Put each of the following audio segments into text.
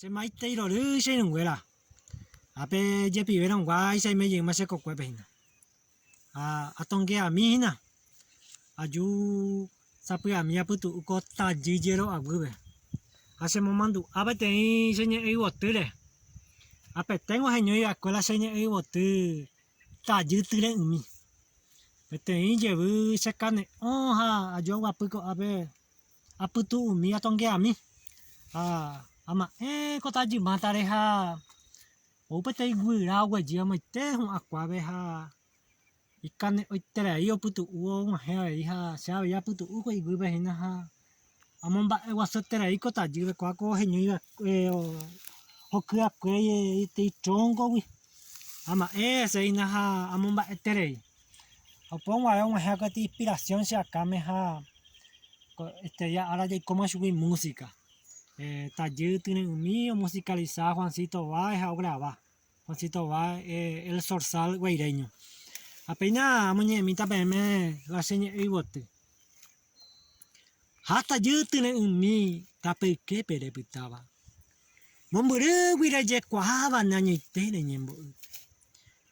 Se maite y lo luce en huela. Ape je pibieron guay se me llega se coque peina. A tongue a mina. Ayu sapu a mi aputu ukota jijero a gube. Hace momento abate señe y botule. Ape tengo genio y a escuela señe y botu. Ta yutule mi. Este llevo se cane. Oja, yo guapuco ape. Aputu mi a tongue a mi. Ama kota ji matare ha opete guira agua ji ama te hun aqua be ha ikane oitere io putu uo ma he ha sa ya putu uko igu be hina ha amomba e wasotere iko ta ji be kwa ko he nyi hoku akwe te trongo wi ama se ina ha amomba etere opon wa un ha ka ti inspiración se akame ha ya ahora de cómo subir música. Taller tiene un mío musicalizado Juancito Báez o graba Juancito Báez el zorzal guaireño apenas muñequita peme la seña y bote hasta yo tiene un mi tape que perepitaba mombure guira je cuajaba naño y tele ñembo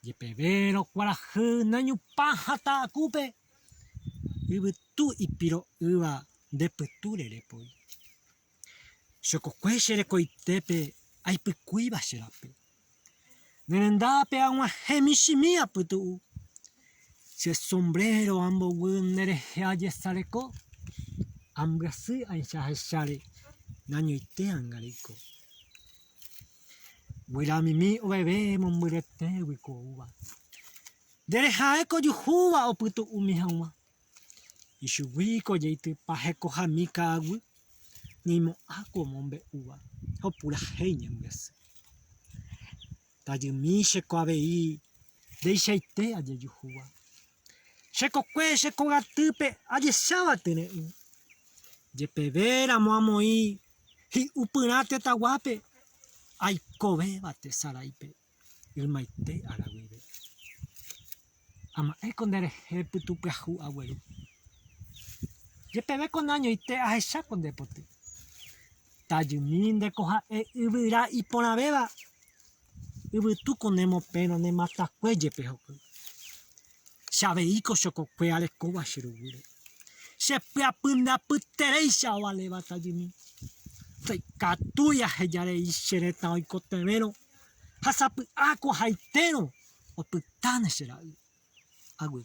je pebero cuaraje naño pajata cupe y tú y piro iba de peture le poi Shoko shere koitepe aipe kuiba sherape. Nerendape a una gemishimia putu. Se sombrero ambo wunere haye sareko. Ambrasi aisha share. Naño ite angariko. Wira mimi o bebé momburete wiko uba. Dere haeko yuhuwa o putu umihawa. Ishuwiko yeite paheko hamika agu. Ni mo ako mombe uwa ho pura heña mbese tajumi sheko abei deixaite aje juhua sheko kwe sheko gatupe aje sabatene je pevera mo amoi hi upurate tawape ai kobe bate saraipe ilmaite arawibe ama ekondere he putu piahu abuelo je peve con año ite a esa con depote Tayumin de coja ibira y pona beba. Ibutu con nemo peno ne mata cuelle pejo. Shabeiko shoko kwe ale koba shirugure. Se apunda puterei shawale batayumi. Soy katuya heyare ishereta oi kotemero. Hasapu ako haitero. O putane shirau. Agüe.